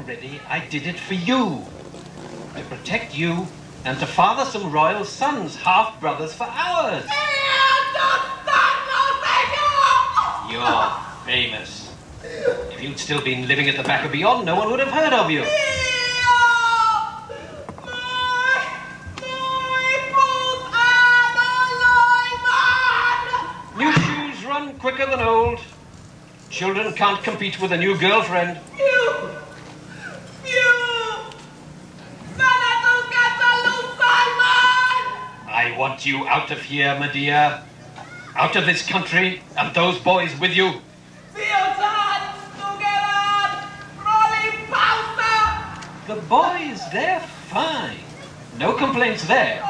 already, I did it for you. To protect you and to father some royal sons, half-brothers for ours. You're famous. If you'd still been living at the back of beyond, no one would have heard of you. New shoes run quicker than old. Children can't compete with a new girlfriend. I want you out of here, Medea. Out of this country, and those boys with you. The boys, they're fine. No complaints there.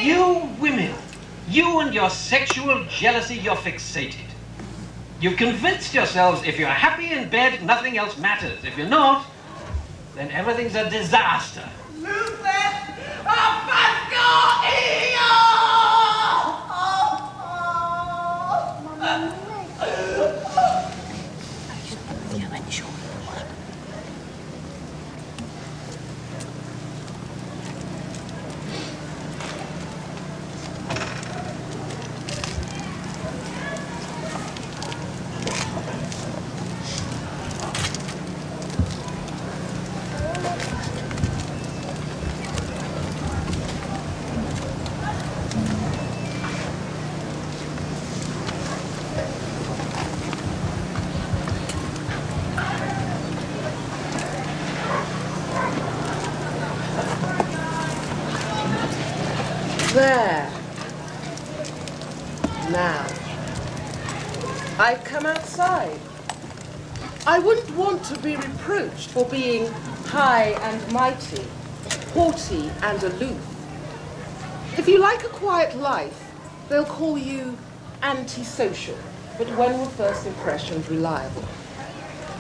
You women, you and your sexual jealousy, you're fixated. You've convinced yourselves if you're happy in bed, nothing else matters. If you're not, then everything's a disaster. There. Now, I've come outside. I wouldn't want to be reproached for being high and mighty, haughty and aloof. If you like a quiet life, they'll call you antisocial, but when were first impressions reliable?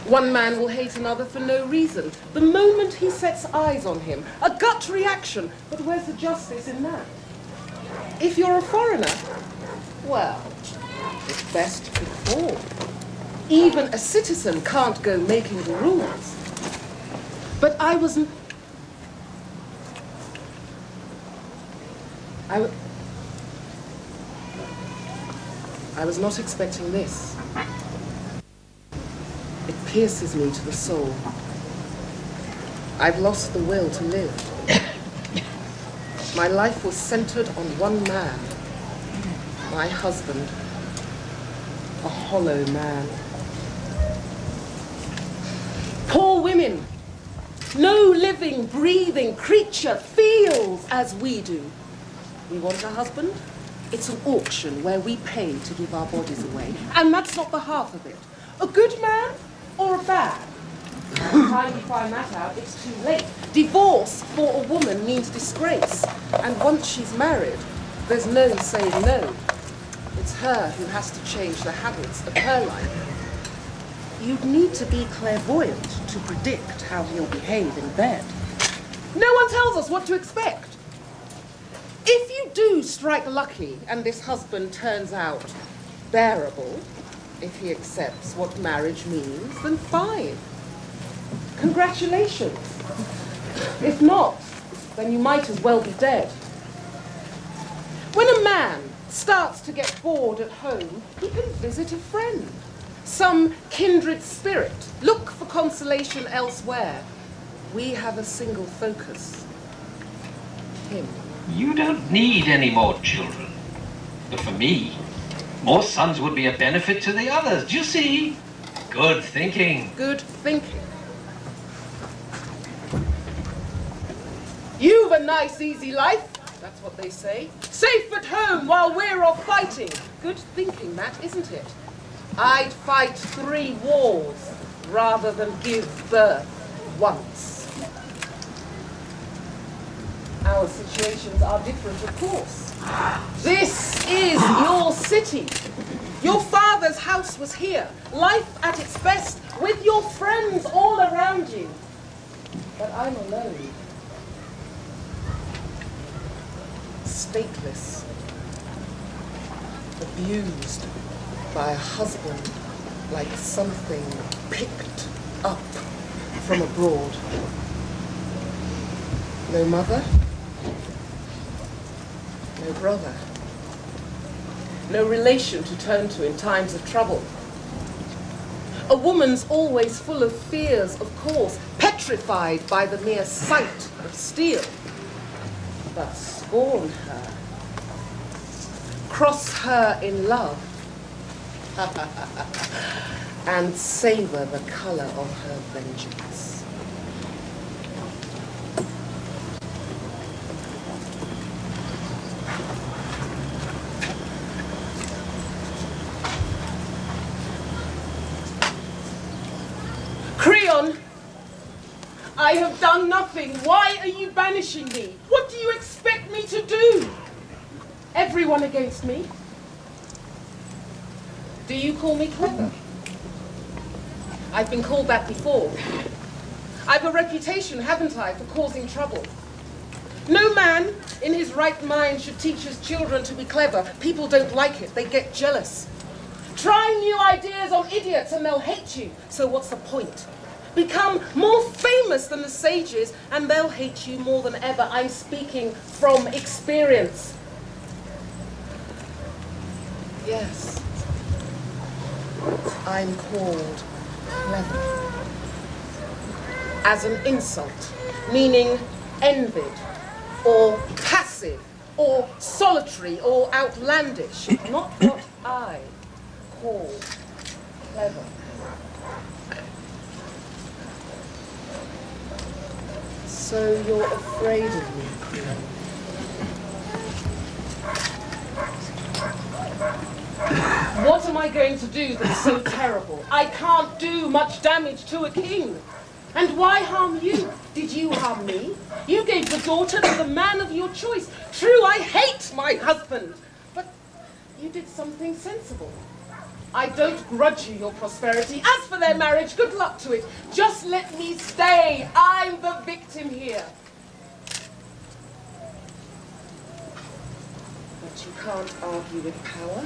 One man will hate another for no reason. The moment he sets eyes on him, a gut reaction, but where's the justice in that? If you're a foreigner, well, it's best to conform. Even a citizen can't go making the rules. But I wasn't... I was not expecting this. It pierces me to the soul. I've lost the will to live. My life was centered on one man, my husband, a hollow man. Poor women, no living, breathing creature feels as we do. We want a husband? It's an auction where we pay to give our bodies away. And that's not the half of it. A good man or a bad? By the time you find that out, it's too late. Divorce for a woman means disgrace. And once she's married, there's no saying no. It's her who has to change the habits of her life. You'd need to be clairvoyant to predict how he'll behave in bed. No one tells us what to expect. If you do strike lucky and this husband turns out bearable, if he accepts what marriage means, then fine. Congratulations. If not, then you might as well be dead. When a man starts to get bored at home, he can visit a friend, some kindred spirit, look for consolation elsewhere. We have a single focus, him. You don't need any more children. But for me, more sons would be a benefit to the others. Do you see? Good thinking. Good thinking. You've a nice, easy life. That's what they say. Safe at home while we're off fighting. Good thinking, Matt, isn't it? I'd fight 3 wars rather than give birth once. Our situations are different, of course. This is your city. Your father's house was here. Life at its best with your friends all around you. But I'm alone. Stateless. abused by a husband like something picked up from abroad. No mother, no brother, no relation to turn to in times of trouble. A woman's always full of fears, of course, petrified by the mere sight of steel. But scorn her, cross her in love, and savor the color of her vengeance. Creon, I have done nothing. Why are you banishing me? What do you expect me to do? Everyone against me? Do you call me clever? I've been called that before. I've a reputation, haven't I, for causing trouble. No man in his right mind should teach his children to be clever. People don't like it. They get jealous. Try new ideas on idiots and they'll hate you. So what's the point? Become more famous than the sages and they'll hate you more than ever. I'm speaking from experience. Yes, I'm called clever. As an insult, meaning envied, or passive, or solitary, or outlandish. Not what I call clever. So you're afraid of me, Creon? What am I going to do that's so terrible? I can't do much damage to a king. And why harm you? Did you harm me? You gave the daughter to the man of your choice. True, I hate my husband. But you did something sensible. I don't grudge you your prosperity. As for their marriage, good luck to it. Just let me stay. I'm the victim here. But you can't argue with power.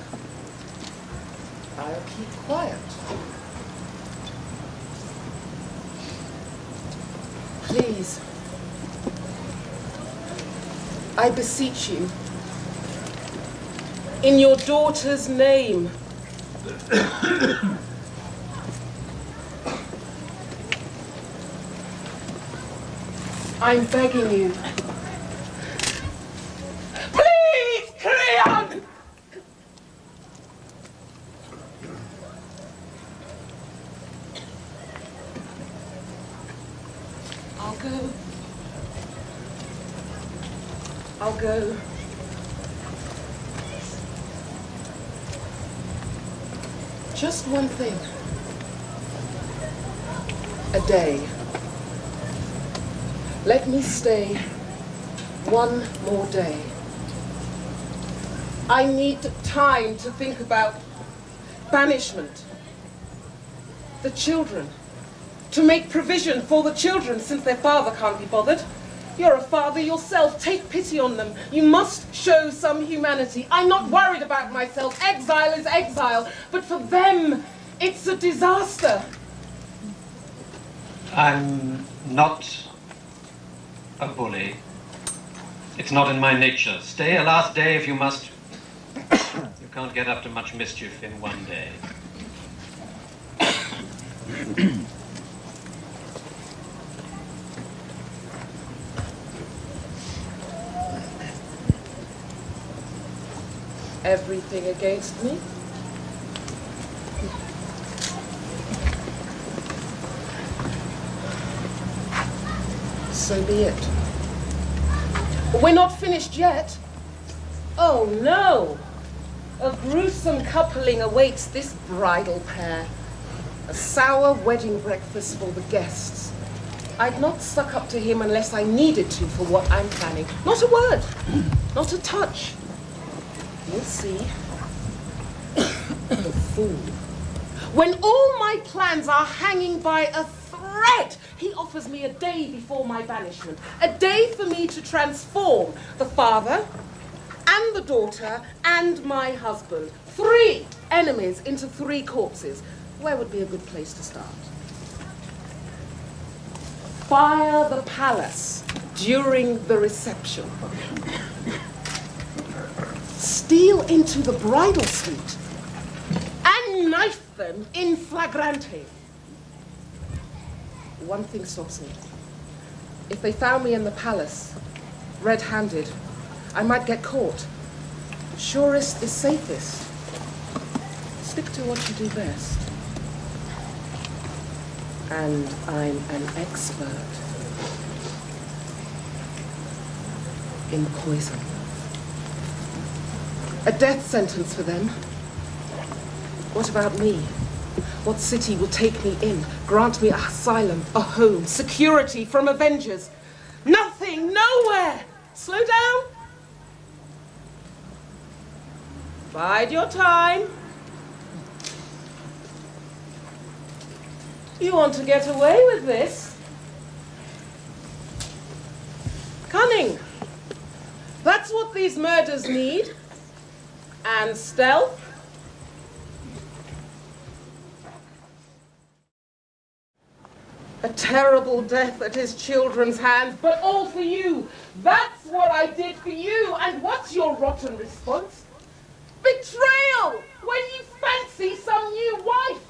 I'll keep quiet. Please, I beseech you, in your daughter's name, I'm begging you. Please, Creon! I'll go. Just one thing. A day. Let me stay one more day. I need time to think about banishment. The children. To make provision for the children since their father can't be bothered. You're a father yourself. Take pity on them. You must show some humanity. I'm not worried about myself. Exile is exile. But for them, it's a disaster. I'm not a bully. It's not in my nature. Stay a last day if you must. You can't get up to much mischief in one day. Everything against me? So be it. We're not finished yet. Oh no! A gruesome coupling awaits this bridal pair. A sour wedding breakfast for the guests. I'd not suck up to him unless I needed to for what I'm planning. Not a word, not a touch. You'll see. The fool. When all my plans are hanging by a thread, he offers me a day before my banishment. A day for me to transform the father and the daughter and my husband. 3 enemies into 3 corpses. Where would be a good place to start? Fire the palace during the reception. Steal into the bridal suite and knife them in flagrante. One thing stops me. If they found me in the palace, red-handed, I might get caught. Surest is safest. Stick to what you do best. And I'm an expert in poison. A death sentence for them. What about me? What city will take me in, grant me asylum, a home, security from avengers? Nothing, nowhere. Slow down. Bide your time. You want to get away with this? Cunning. That's what these murders need. And stealth. A terrible death at his children's hands, but all for you. That's what I did for you. And what's your rotten response? Betrayal, when you fancy some new wife.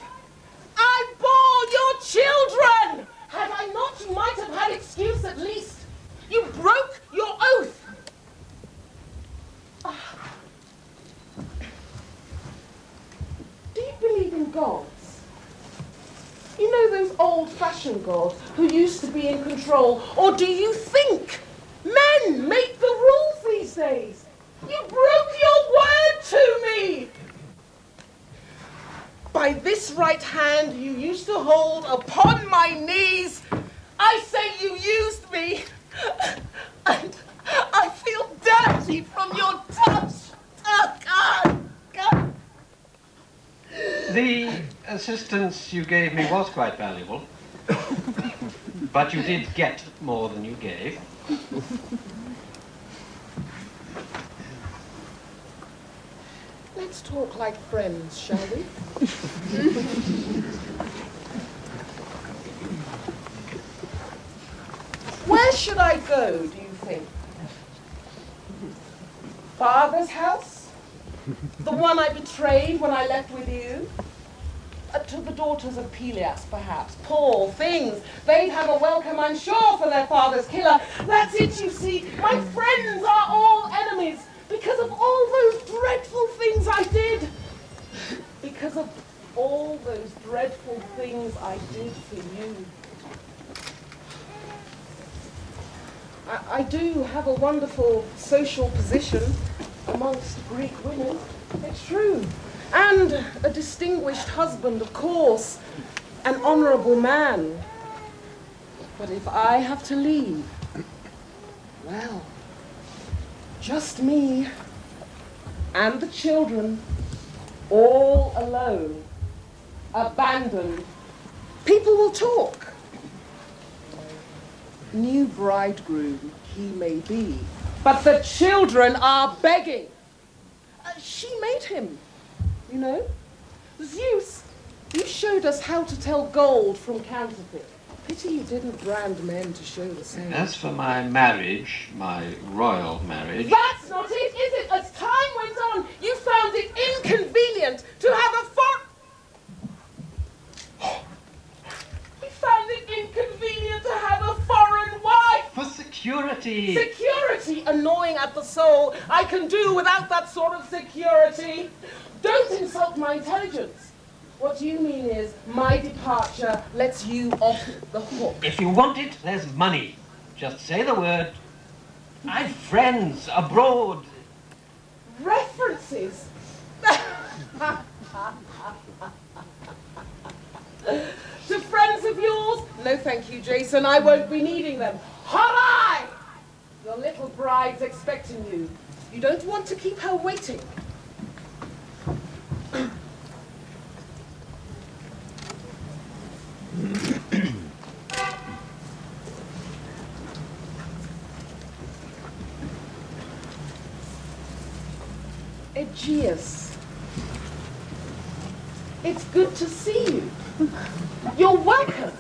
I bore your children. Had I not, you might have had excuse at least. You broke your oath. Do you believe in gods? You know those old-fashioned gods who used to be in control? Or do you think men make the rules these days? You broke your word to me! By this right hand you used to hold upon my knees, I say you used me, and I feel dirty from your touch. Oh, God! God! The assistance you gave me was quite valuable, but you did get more than you gave. Let's talk like friends, shall we? Where should I go, do you think? Father's house? The one I betrayed when I left with you? To the daughters of Peleus, perhaps. Poor things. They'd have a welcome, I'm sure, for their father's killer. That's it, you see. My friends are all enemies because of all those dreadful things I did. Because of all those dreadful things I did for you. I do have a wonderful social position amongst Greek women. It's true. And a distinguished husband, of course, an honorable man. But if I have to leave, well, just me and the children, all alone, abandoned. People will talk. New bridegroom he may be, but the children are begging. She made him. You know, Zeus, you showed us how to tell gold from counterfeit. Pity you didn't brand men to show the same. As for my marriage, my royal marriage... That's not it, is it? As time went on, you found it inconvenient to have a You found it inconvenient to have a foreign wife. For security. Security, annoying at the soul. I can do without that sort of security. Don't insult my intelligence. What you mean is my departure lets you off the hook. If you want it, there's money. Just say the word. I've friends abroad. References? To friends of yours? No, thank you, Jason. I won't be needing them. Hurrah! Your little bride's expecting you. You don't want to keep her waiting. Aegeus, It's good to see you. You're welcome.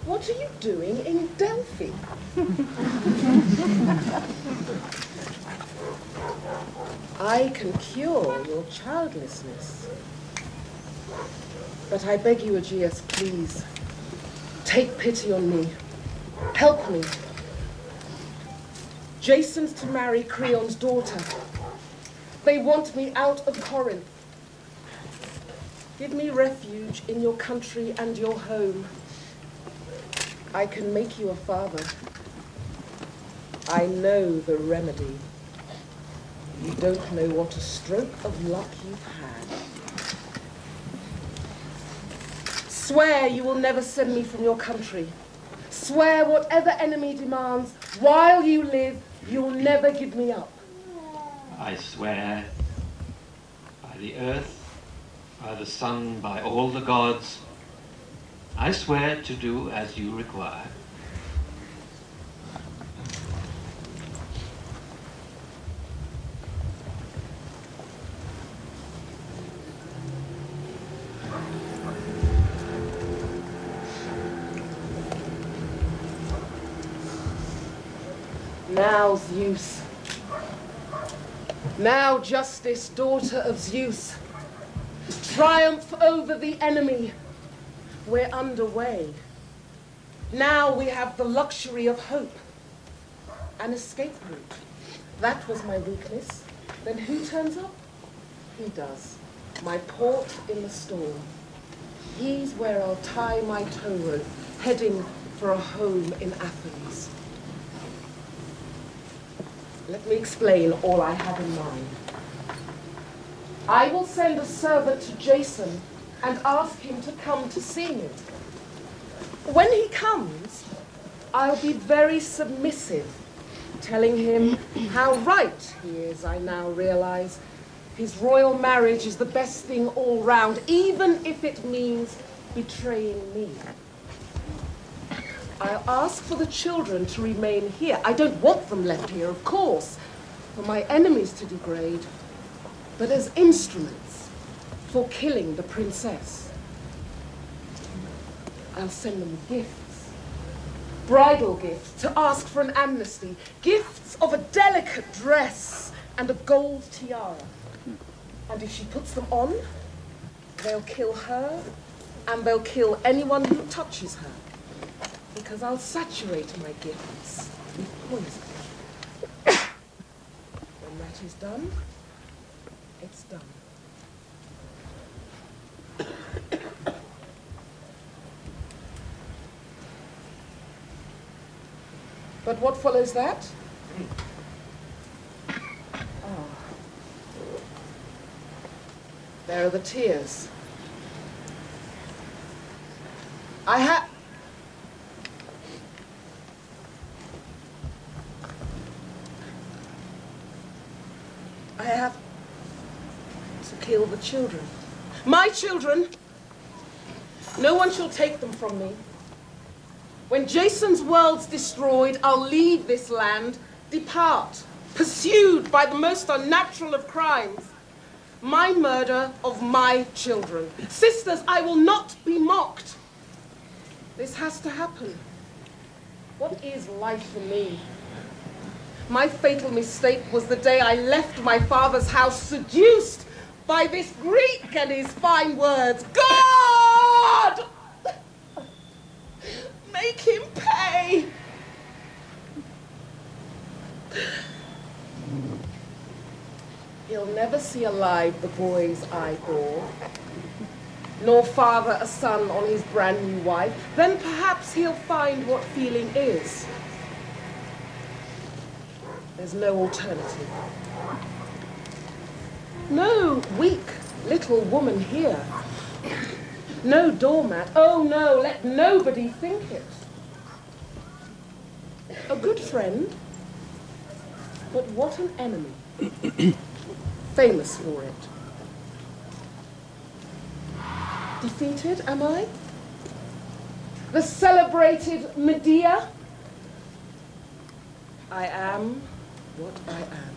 What are you doing in Delphi? I can cure your childlessness. But I beg you, Aegeus, please, take pity on me. Help me. Jason's to marry Creon's daughter. They want me out of Corinth. Give me refuge in your country and your home. I can make you a father. I know the remedy. You don't know what a stroke of luck you've had. Swear you will never send me from your country. Swear whatever enemy demands, while you live, you'll never give me up. I swear by the earth, by the sun, by all the gods, I swear to do as you require. Now, Zeus. Now, Justice, daughter of Zeus. Triumph over the enemy. We're underway. Now we have the luxury of hope. An escape route. That was my weakness. Then who turns up? He does. My port in the storm. He's where I'll tie my tow rope, heading for a home in Athens. Let me explain all I have in mind. I will send a servant to Jason and ask him to come to see me. When he comes, I'll be very submissive, telling him how right he is, I now realize. His royal marriage is the best thing all round, even if it means betraying me. I'll ask for the children to remain here. I don't want them left here, of course, for my enemies to degrade, but as instruments for killing the princess. I'll send them gifts, bridal gifts, to ask for an amnesty, gifts of a delicate dress and a gold tiara. And if she puts them on, they'll kill her and they'll kill anyone who touches her. Because I'll saturate my gifts with poison. When that is done, it's done. But what follows that? Oh. There are the tears. I have to kill the children. My children! No one shall take them from me. When Jason's world's destroyed, I'll leave this land, depart, pursued by the most unnatural of crimes. My murder of my children. Sisters, I will not be mocked. This has to happen. What is life for me? My fatal mistake was the day I left my father's house, seduced by this Greek and his fine words. God! Make him pay! He'll never see alive the boys I bore, nor father a son on his brand new wife. Then perhaps he'll find what feeling is. There's no alternative. No weak little woman here. No doormat. Oh no, let nobody think it. A good friend, but what an enemy. Famous for it. Defeated, am I? The celebrated Medea? I am what I am.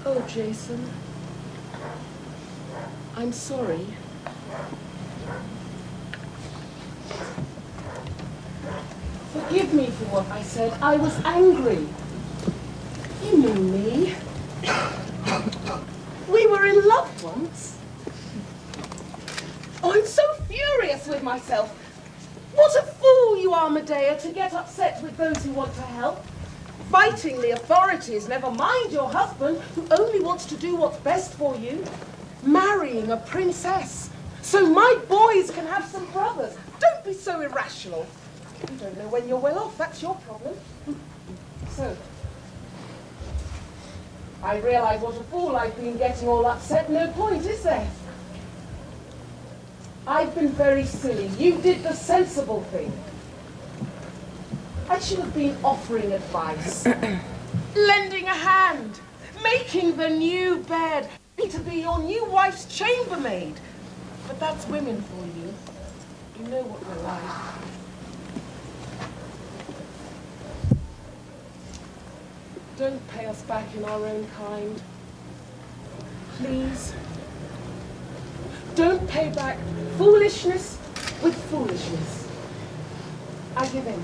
Oh, Jason, I'm sorry. Forgive me for what I said. I was angry. You knew me. We were in love once. Oh, I'm so furious with myself. What a fool you are, Medea, to get upset with those who want to help. Fighting the authorities, never mind your husband, who only wants to do what's best for you. Marrying a princess, so my boys can have some brothers. Don't be so irrational. You don't know when you're well off, that's your problem. So, I realise what a fool I've been getting all upset. No point, is there? I've been very silly. You did the sensible thing. I should have been offering advice, lending a hand, making the new bed, to be your new wife's chambermaid. But that's women for you. You know what we're like. Don't pay us back in our own kind. Please. Don't pay back foolishness with foolishness. I give in.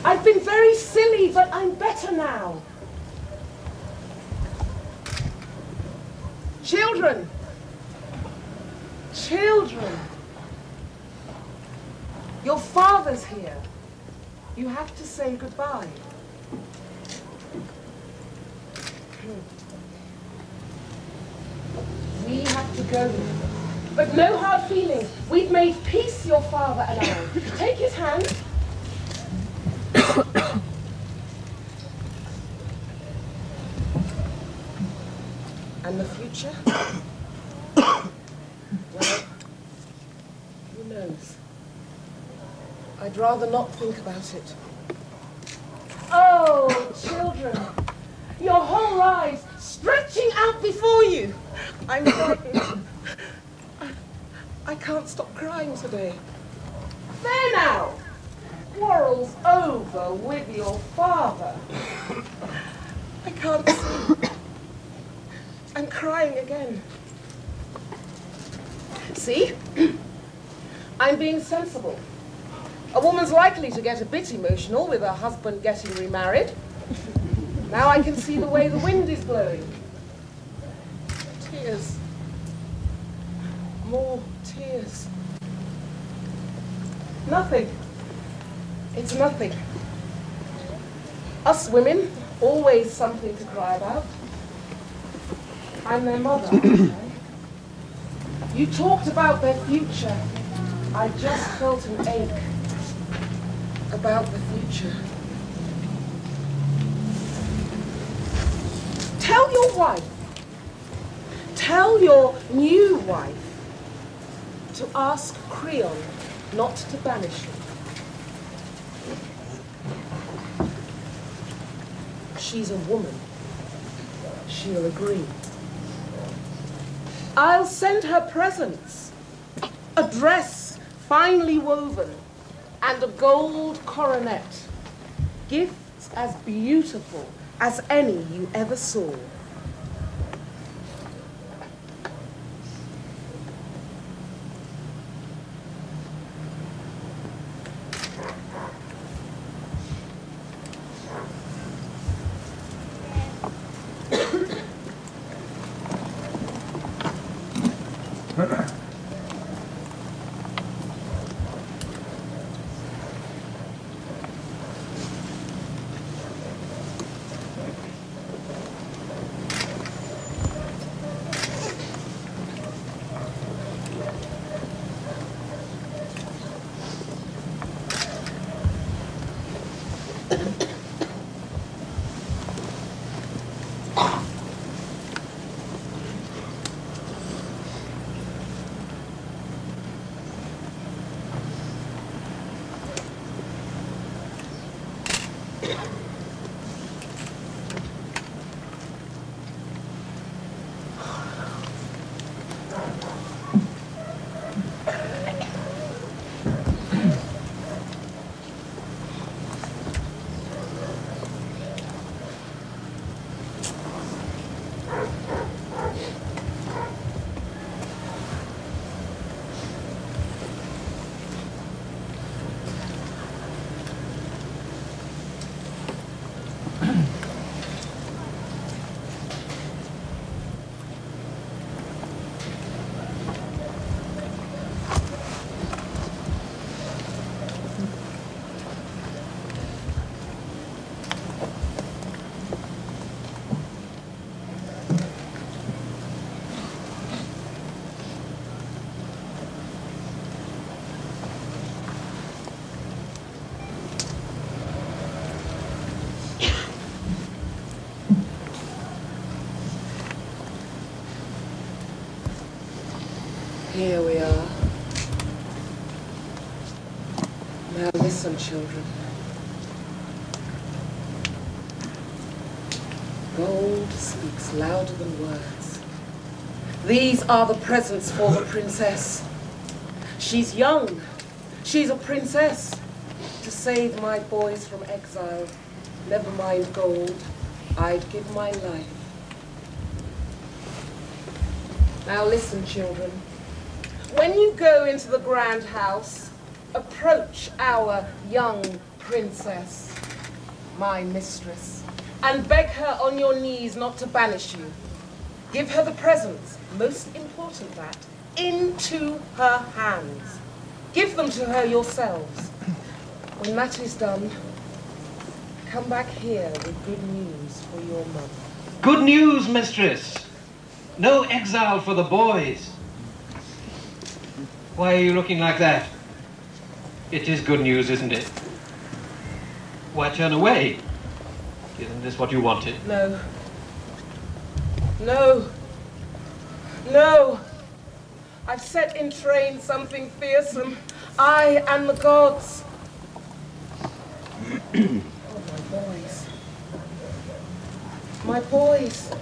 I've been very silly, but I'm better now. Children. Children. Your father's here. You have to say goodbye. We have to go. But no hard feelings. We've made peace, your father and I. Take his hand. And the future? Well, who knows? I'd rather not think about it. Oh, children, your whole lives stretching out before you. I'm frightened. I can't stop crying today. There now! Quarrel's over with your father. I can't see. I'm crying again. See? I'm being sensible. A woman's likely to get a bit emotional with her husband getting remarried. Now I can see the way the wind is blowing. Tears. More tears. Nothing. It's nothing. Us women, always something to cry about. I'm their mother, aren't I? You talked about their future. I just felt an ache about the future. Tell your wife, tell your new wife to ask Creon not to banish him. She's a woman. She'll agree. I'll send her presents, a dress finely woven, and a gold coronet, gifts as beautiful as any you ever saw. Now listen, children. Gold speaks louder than words. These are the presents for the princess. She's young. She's a princess. To save my boys from exile, never mind gold, I'd give my life. Now listen, children. When you go into the grand house, approach our young princess, my mistress, and beg her on your knees not to banish you. Give her the presents, most important that, into her hands. Give them to her yourselves. When that is done, come back here with good news for your mother. Good news, mistress. No exile for the boys. Why are you looking like that? It is good news, isn't it? Why turn away? Isn't this what you wanted? No. No. No. I've set in train something fearsome. I and the gods. Oh, my boys. My boys.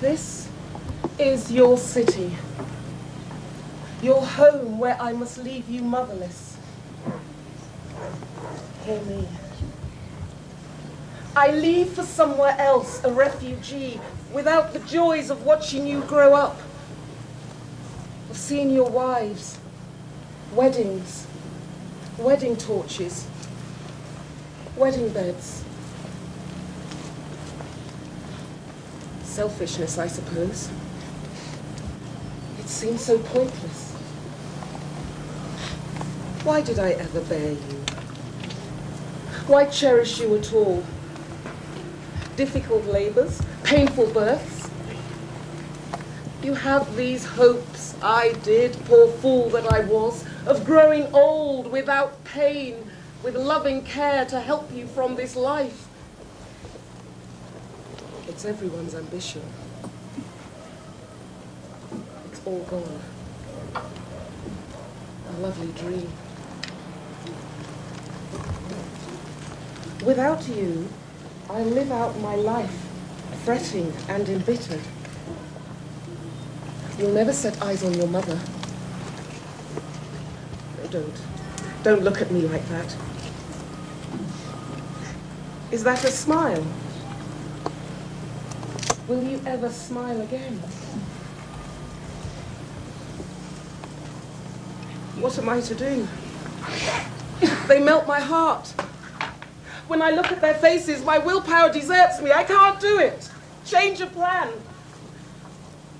This is your city, your home where I must leave you motherless. Hear me. I leave for somewhere else, a refugee, without the joys of watching you grow up, of seeing your wives, weddings, wedding torches, wedding beds. Selfishness, I suppose. It seems so pointless. Why did I ever bear you? Why cherish you at all? Difficult labors, painful births. You have these hopes, I did, poor fool that I was, of growing old without pain, with loving care to help you from this life. It's everyone's ambition. It's all gone. A lovely dream. Without you, I live out my life, fretting and embittered. You'll never set eyes on your mother. No, don't look at me like that. Is that a smile? Will you ever smile again? What am I to do? They melt my heart. When I look at their faces, my willpower deserts me. I can't do it. Change of plan.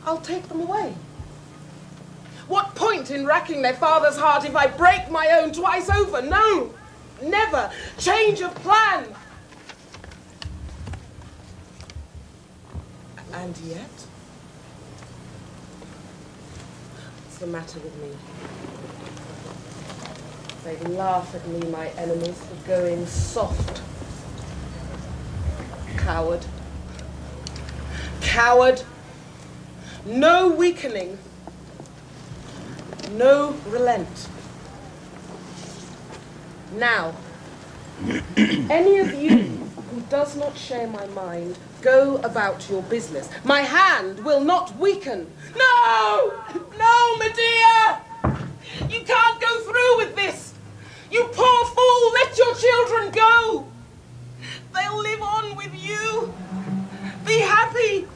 I'll take them away. What point in racking their father's heart if I break my own twice over? No, never. Change of plan. And yet, what's the matter with me? They laugh at me, my enemies, for going soft. Coward. Coward. No weakening. No relent. Now, any of you who does not share my mind, go about your business. My hand will not weaken. No! No, Medea! You can't go through with this! You poor fool, let your children go! They'll live on with you! Be happy!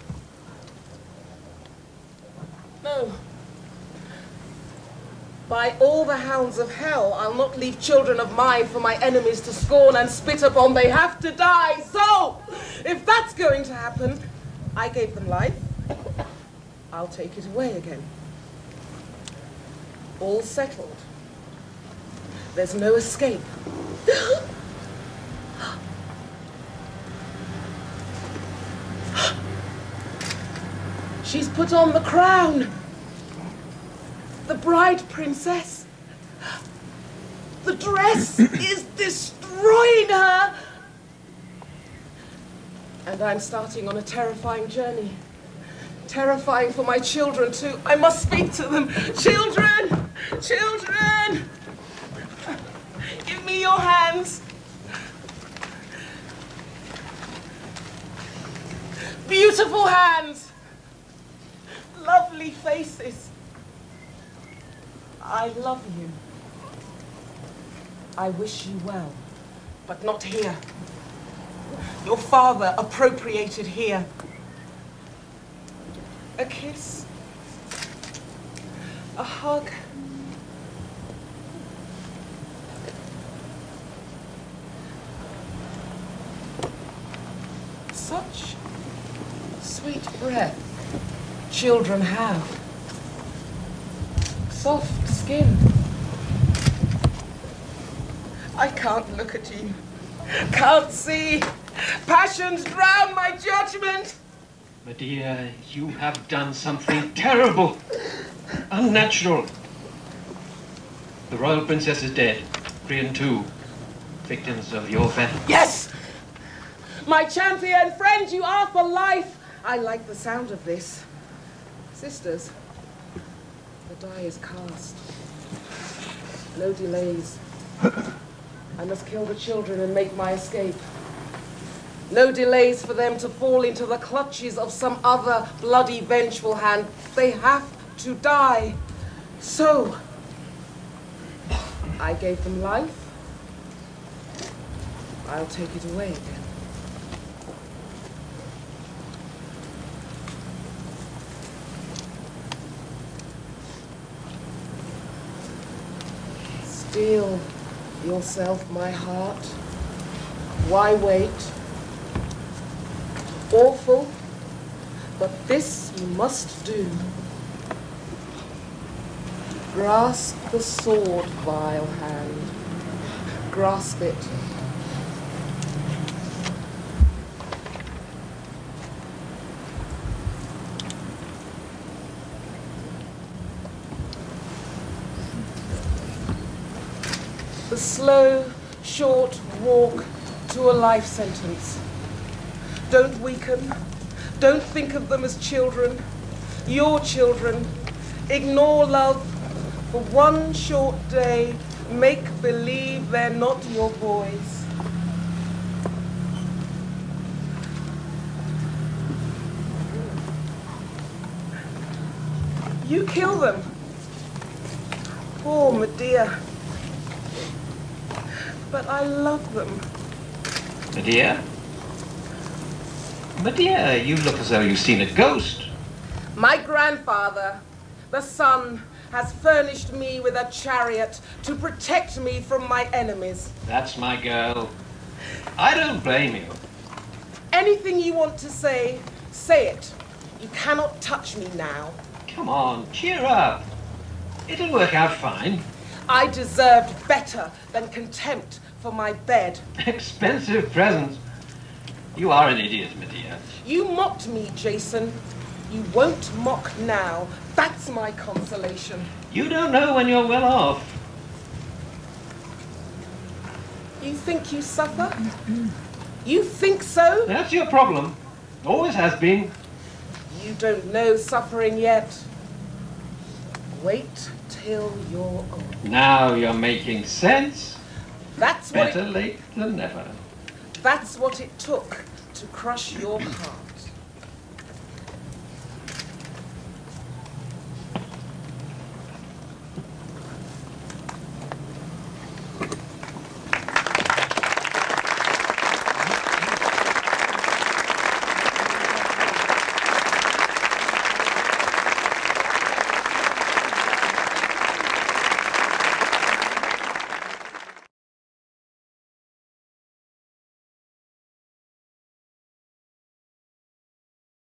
No. By all the hounds of hell, I'll not leave children of mine for my enemies to scorn and spit upon. They have to die. So, if that's going to happen, I gave them life. I'll take it away again. All settled. There's no escape. She's put on the crown. The bride princess. The dress is destroying her. And I'm starting on a terrifying journey. Terrifying for my children, too. I must speak to them. Children! Children! Give me your hands. Beautiful hands. Lovely faces. I love you. I wish you well, but not here. Your father appropriated here. A kiss. A hug. Such sweet breath children have. Soft skin. I can't look at you. Can't see. Passions drown my judgment. Medea, you have done something terrible. Unnatural. The royal princess is dead. Priam too. Victims of your venom. Yes! My champion friend, you are for life. I like the sound of this. Sisters, the die is cast. No delays. I must kill the children and make my escape. No delays for them to fall into the clutches of some other bloody, vengeful hand. They have to die. So, I gave them life. I'll take it away again. Steel yourself, my heart. Why wait? Awful, but this you must do. Grasp the sword, vile hand. Grasp it. The slow, short walk to a life sentence. Don't weaken. Don't think of them as children. Your children. Ignore love for one short day. Make believe they're not your boys. You kill them. Poor Medea. But I love them. Medea? Medea, you look as though you've seen a ghost. My grandfather, the sun, has furnished me with a chariot to protect me from my enemies. That's my girl. I don't blame you. Anything you want to say, say it. You cannot touch me now. Come on, cheer up. It'll work out fine. I deserved better than contempt for my bed. Expensive presents. You are an idiot, Medea. You mocked me, Jason. You won't mock now. That's my consolation. You don't know when you're well off. You think you suffer? You think so? That's your problem. Always has been. You don't know suffering yet. Wait till you're old. Now you're making sense. That's what Better late than never. That's what it took to crush your heart.